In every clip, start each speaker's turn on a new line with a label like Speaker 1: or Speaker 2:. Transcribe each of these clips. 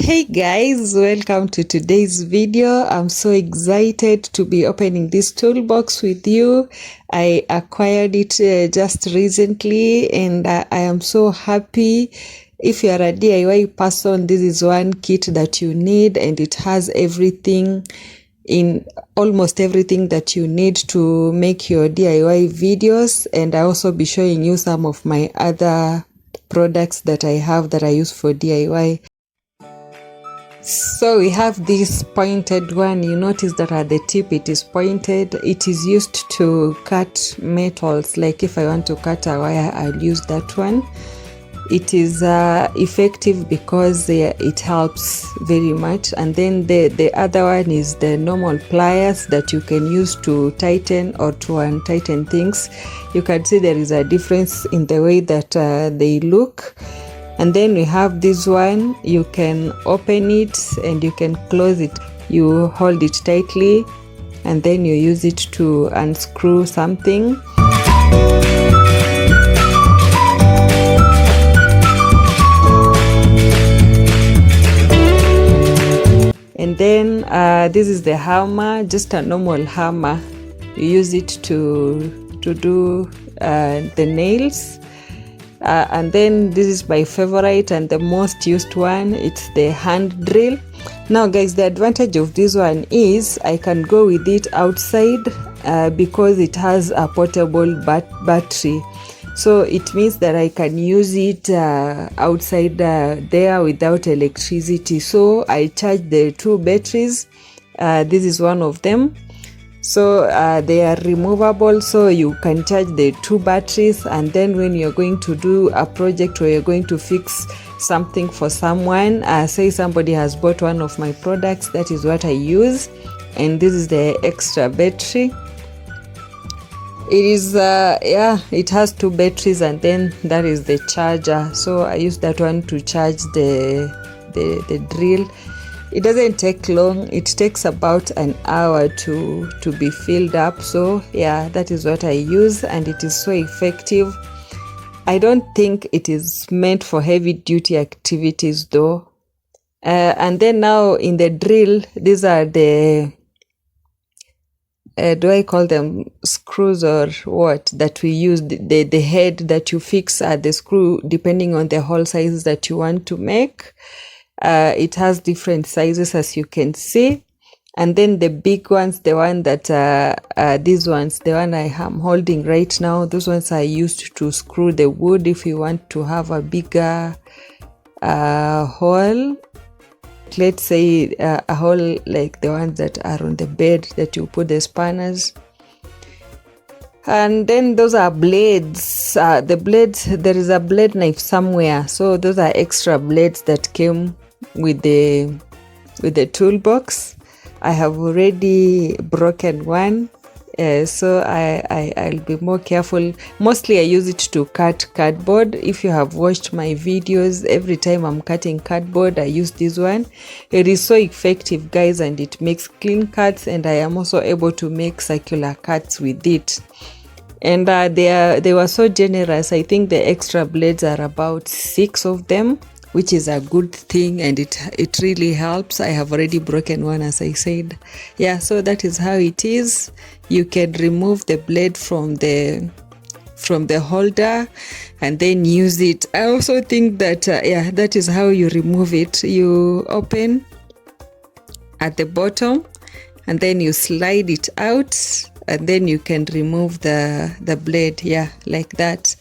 Speaker 1: Hey guys, welcome to today's video. I'm so excited to be opening this toolbox with you. I acquired it just recently and I am so happy. If you are a DIY person, this is one kit that you need, and it has everything, in almost everything that you need to make your DIY videos. And I also be showing you some of my other products that I have that I use for DIY. So we have this pointed one. You notice that at the tip it is pointed. It is used to cut metals. Like if I want to cut a wire, I'll use that one. It is effective because it helps very much. And then the other one is the normal pliers that you can use to tighten or to untighten things. You can see there is a difference in the way that they look. And then we have this one. You can open it and you can close it. You hold it tightly and then you use it to unscrew something. And then this is the hammer, just a normal hammer. You use it to do the nails. And then this is my favorite and the most used one. It's the hand drill. Now guys, the advantage of this one is I can go with it outside because it has a portable battery. So it means that I can use it outside there without electricity. So I charge the two batteries. This is one of them. So they are removable, so you can charge the two batteries, and then when you're going to do a project or you're going to fix something for someone, say somebody has bought one of my products, that is what I use. And this is the extra battery. It is it has two batteries, and then that is the charger. So I use that one to charge the drill. It doesn't take long. It takes about an hour to be filled up. So yeah, that is what I use, and it is so effective. I don't think it is meant for heavy duty activities though. And then now in the drill, these are the do I call them screws or what, that we use, the head that you fix at the screw depending on the hole size that you want to make. It has different sizes, as you can see. And then the big ones, the one that these ones, the one I am holding right now, those ones are used to screw the wood if you want to have a bigger hole. Let's say a hole like the ones that are on the bed that you put the spanners. And then those are blades. The blades, there is a blade knife somewhere, so those are extra blades that came with the toolbox. I have already broken one, so I'll be more careful. Mostly I use it to cut cardboard. If you have watched my videos, every time I'm cutting cardboard I use this one. It is so effective guys, and it makes clean cuts, and I am also able to make circular cuts with it. And they were so generous. I think the extra blades are about 6 of them, which is a good thing, and it really helps. I have already broken one, as I said. Yeah, so that is how it is. You can remove the blade from the holder and then use it. I also think that that is how you remove it. You open at the bottom and then you slide it out, and then you can remove the blade, like that.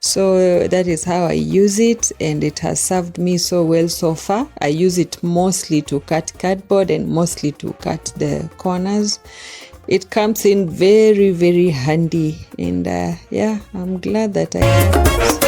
Speaker 1: So that is how I use it, and it has served me so well so far. I use it mostly to cut cardboard and mostly to cut the corners. It comes in very, very handy, and I'm glad that I have it.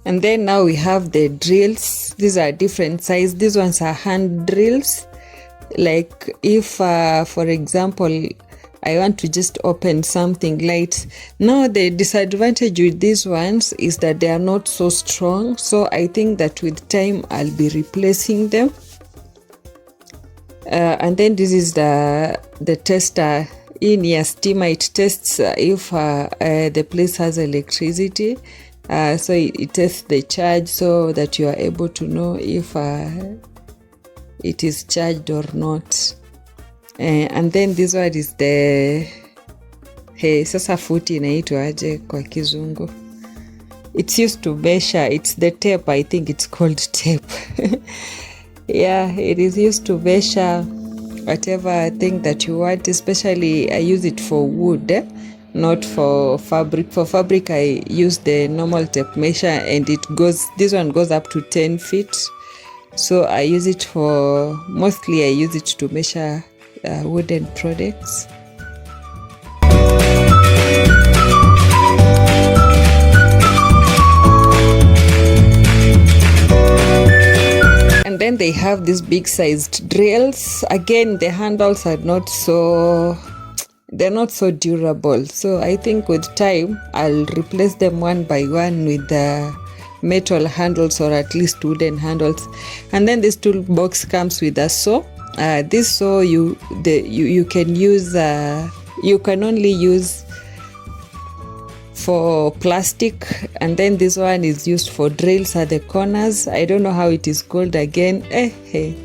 Speaker 1: And then now we have the drills. These are different size. These ones are hand drills. Like if, for example, I want to just open something light. Now the disadvantage with these ones is that they are not so strong. So I think that with time I'll be replacing them. And then this is the tester. In your steamer, it tests if the place has electricity. So it tests the charge so that you are able to know if it is charged or not. And then this one is the sasa futi inaitwa aje kwa kizungu. It's used to measure. It's the tape. I think it's called tape. Yeah, it is used to measure whatever thing that you want. Especially I use it for wood, not for fabric. For fabric I use the normal tape measure, and this one goes up to 10 feet. So I use it mostly I use it to measure wooden products. And then they have these big sized drills. Again, the handles are not so durable. So I think with time, I'll replace them one by one with the metal handles, or at least wooden handles. And then this toolbox comes with a saw. This saw you can use. You can only use for plastic, and then this one is used for drills at the corners. I don't know how it is called again. Hey,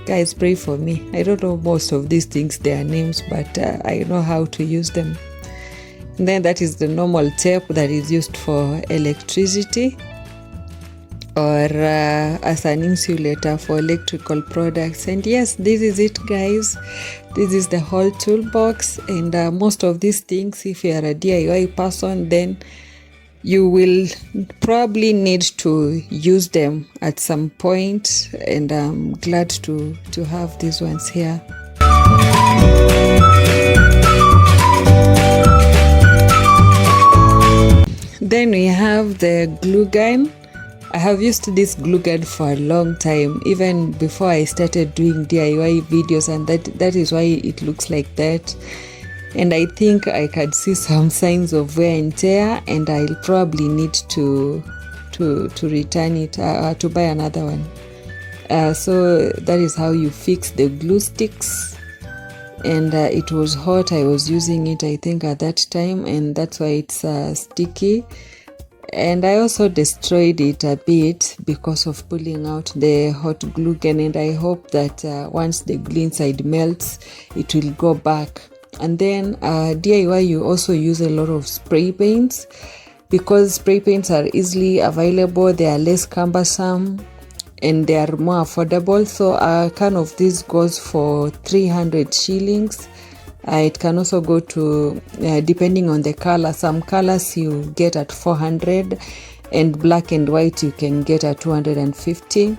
Speaker 1: guys, pray for me. I don't know most of these things, their names, but I know how to use them. And then that is the normal tape that is used for electricity, or as an insulator for electrical products. And yes, this is it, guys. This is the whole toolbox. And most of these things, if you are a DIY person, then you will probably need to use them at some point, and I'm glad to have these ones here. Then we have the glue gun. I have used this glue gun for a long time, even before I started doing DIY videos, and that is why it looks like that. And I think I can see some signs of wear and tear, and I'll probably need to return it, to buy another one. So that is how you fix the glue sticks. And it was hot. I was using it, I think, at that time, and that's why it's sticky. And I also destroyed it a bit because of pulling out the hot glue gun, and I hope that once the glue inside melts, it will go back. And then DIY, you also use a lot of spray paints, because spray paints are easily available, they are less cumbersome, and they are more affordable. So a can of this goes for 300 shillings. It can also go to, depending on the color, some colors you get at 400, and black and white you can get at 250.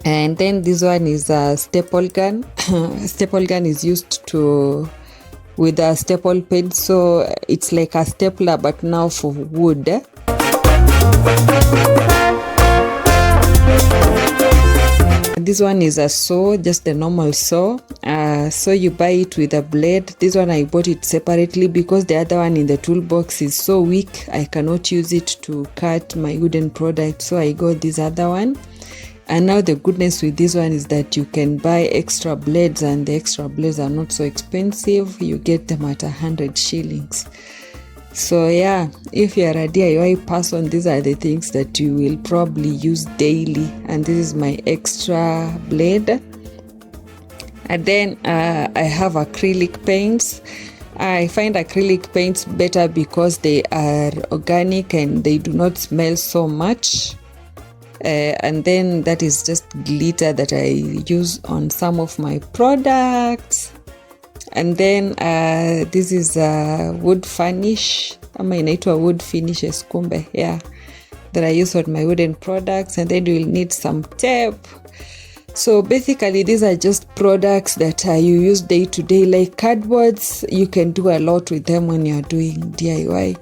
Speaker 1: And then this one is a staple gun. Staple gun is used with a staple pen, so it's like a stapler but now for wood. This one is a saw, just a normal saw. So you buy it with a blade. This one I bought it separately because the other one in the toolbox is so weak, I cannot use it to cut my wooden product. So I got this other one. And now the goodness with this one is that you can buy extra blades, and the extra blades are not so expensive. You get them at 100 shillings. So yeah, if you are a DIY person, these are the things that you will probably use daily. And this is my extra blade. And then I have acrylic paints. I find acrylic paints better because they are organic and they do not smell so much. And then that is just glitter that I use on some of my products. And then this is wood finish, ama inaitwa wood finishes kumbe, yeah, that I use on my wooden products. And then you will need some tape. So basically these are just products that you use day to day, like cardboards. You can do a lot with them when you're doing DIY.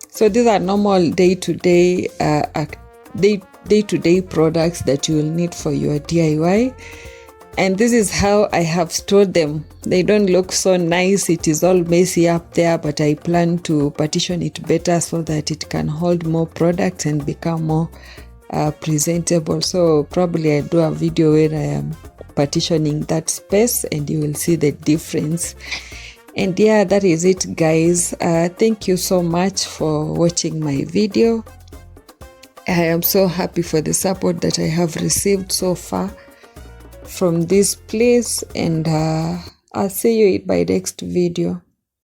Speaker 1: So these are normal day-to-day products that you will need for your DIY. And this is how I have stored them. They don't look so nice. It is all messy up there, but I plan to partition it better so that it can hold more products and become more presentable. So probably I do a video where I am partitioning that space and you will see the difference. And yeah, that is it, guys. Thank you so much for watching my video. I am so happy for the support that I have received so far from this place, and I'll see you in my next video.